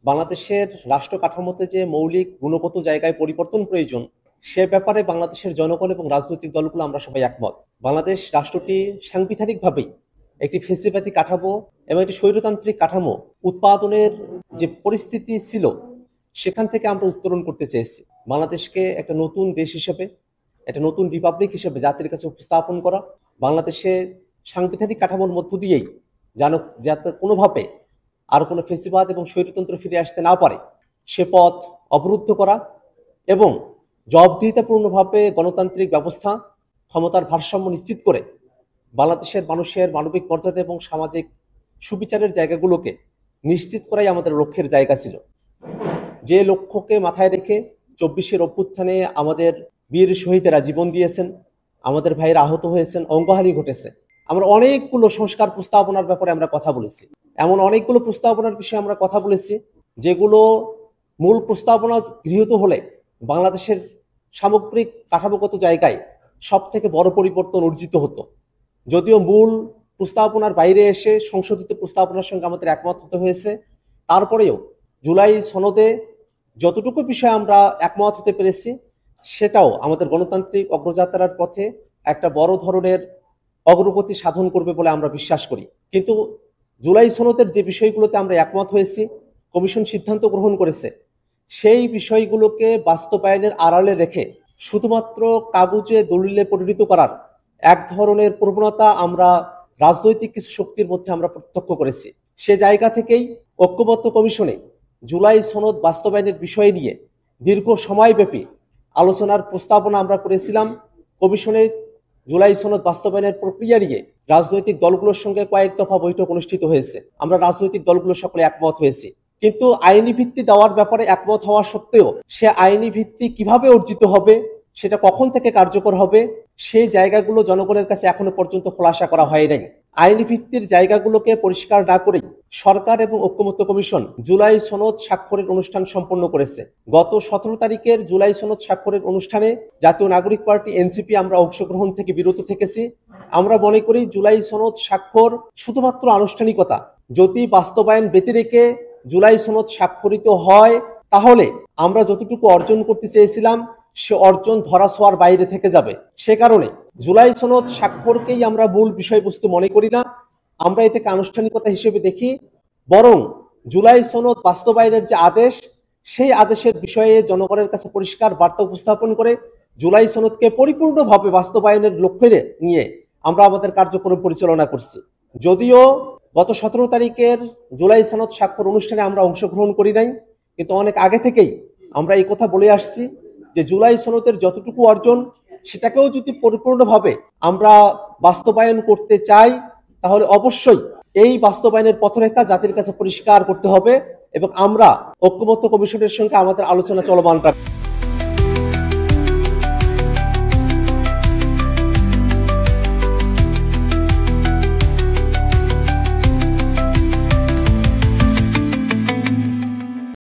বাংলাদেশের রাষ্ট্র কাঠামোতে যে মৌলিক গুণগত জায়গায় পরিবর্তন প্রয়োজন, সে ব্যাপারে বাংলাদেশের জনগণ এবং রাজনৈতিক দলগুলো আমরা সবাই একমত। বাংলাদেশ রাষ্ট্রটি সাংবিধানিকভাবেই একটি ফেসিবাদী কাঠামো এবং একটি স্বৈরতান্ত্রিক কাঠামো উৎপাদনের যে পরিস্থিতি ছিল, সেখান থেকে আমরা উত্তরণ করতে চেয়েছি। বাংলাদেশকে একটা নতুন দেশ হিসেবে, একটা নতুন রিপাবলিক হিসেবে জাতির কাছে উপস্থাপন করা, বাংলাদেশে সাংবিধানিক কাঠামোর মধ্য দিয়েই যাতে কোনোভাবে আর কোনো ফেসিবাদ এবং স্বৈরতন্ত্র ফিরে আসতে না পারে, সে পথ অবরুদ্ধ করা এবং জবাবদিহিতাপূর্ণভাবে গণতান্ত্রিক ব্যবস্থা, ক্ষমতার ভারসাম্য নিশ্চিত করে বাংলাদেশের মানুষের মানবিক মর্যাদা এবং সামাজিক সুবিচারের জায়গাগুলোকে নিশ্চিত করাই আমাদের লক্ষ্যের জায়গা ছিল। যে লক্ষ্যকে মাথায় রেখে 24-এর অভ্যুত্থানে আমাদের বীর শহীদেরা জীবন দিয়েছেন, আমাদের ভাইয়েরা আহত হয়েছেন, অঙ্গহানি ঘটেছে। আমরা অনেকগুলো সংস্কার প্রস্তাবনার ব্যাপারে আমরা কথা বলেছি। এমন অনেকগুলো প্রস্তাবনার বিষয়ে আমরা কথা বলেছি যেগুলো মূল প্রস্তাবনা গৃহীত হলে বাংলাদেশের সামগ্রিক কাঠামোগত জায়গায় সব থেকে বড় পরিবর্তন অর্জিত হতো। যদিও মূল প্রস্তাবনার বাইরে এসে সংশোধিত প্রস্তাবনার সঙ্গে আমাদের একমত হতে হয়েছে, তারপরেও জুলাই সনদে যতটুকু বিষয়ে আমরা একমত হতে পেরেছি, সেটাও আমাদের গণতান্ত্রিক অগ্রযাত্রার পথে একটা বড় ধরনের অগ্রগতি সাধন করবে বলে আমরা বিশ্বাস করি। কিন্তু জুলাই সনদের যে বিষয়গুলোতে আমরা একমত হয়েছি, কমিশন সিদ্ধান্ত গ্রহণ করেছে, সেই বিষয়গুলোকে বাস্তবায়নের আড়ালে রেখে শুধুমাত্র কাগজে দলিলে পরিণত করার এক ধরনের প্রবণতা আমরা রাজনৈতিক কিছু শক্তির মধ্যে আমরা প্রত্যক্ষ করেছি। সে জায়গা থেকেই ঐক্যবদ্ধ কমিশনে জুলাই সনদ বাস্তবায়নের বিষয় নিয়ে দীর্ঘ সময়ব্যাপী আলোচনার প্রস্তাবনা আমরা করেছিলাম। কমিশনে জুলাই সনদ বাস্তবায়নের প্রক্রিয়া নিয়ে রাজনৈতিক দলগুলোর সঙ্গে কয়েক দফা বৈঠক অনুষ্ঠিত হয়েছে। আমরা রাজনৈতিক দলগুলো সকলে একমত হয়েছি, কিন্তু আইনি ভিত্তি দেওয়ার ব্যাপারে একমত হওয়া সত্ত্বেও সে আইনি ভিত্তি কিভাবে অর্জিত হবে, সেটা কখন থেকে কার্যকর হবে, সেই জায়গাগুলো জনগণের কাছে এখনো পর্যন্ত খোলাসা করা হয় নাই। আইনি ভিত্তির জায়গাগুলোকে পরিষ্কার না করেই সরকার এবং ঐক্যমত্য কমিশন জুলাই সনদ স্বাক্ষরের অনুষ্ঠান সম্পন্ন করেছে। গত 17 তারিখের জুলাই সনদ স্বাক্ষরের অনুষ্ঠানে জাতীয় নাগরিক পার্টি এনসিপি আমরা অংশগ্রহণ থেকে বিরত থেকেছি। আমরা মনে করি জুলাই সনদ স্বাক্ষর শুধুমাত্র আনুষ্ঠানিকতা। যদি বাস্তবায়ন ব্যতিরেকে জুলাই সনদ স্বাক্ষরিত হয়, তাহলে আমরা যতটুকু অর্জন করতে চেয়েছিলাম সে অর্জন ধরাছোঁয়ার বাইরে থেকে যাবে। সে কারণে জুলাই সনদ স্বাক্ষরকেই আমরা মূল বিষয়বস্তু মনে করি না, আমরা এটাকে আনুষ্ঠানিকতা হিসেবে দেখি। বরং জুলাই সনদ বাস্তবায়নের যে আদেশ, সেই আদেশের বিষয়ে জনগণের কাছে পরিষ্কার বার্তা উপস্থাপন করে জুলাই সনদকে পরিপূর্ণভাবে বাস্তবায়নের লক্ষ্যে নিয়ে আমরা আমাদের কার্যক্রম পরিচালনা করছি। যদিও গত 17 তারিখের জুলাই সনদ স্বাক্ষর অনুষ্ঠানে আমরা অংশগ্রহণ করি নাই, কিন্তু অনেক আগে থেকেই আমরা এই কথা বলে আসছি যে জুলাই সনদের যতটুকু অর্জন, সেটাকেও যদি পরিপূর্ণভাবে আমরা বাস্তবায়ন করতে চাই, তাহলে অবশ্যই এই বাস্তবায়নের পথরেখা জাতির কাছে পরিষ্কার করতে হবে এবং আমরা ঐক্যবদ্ধ কমিশনের সঙ্গে আমাদের আলোচনা চলমান রাখবো।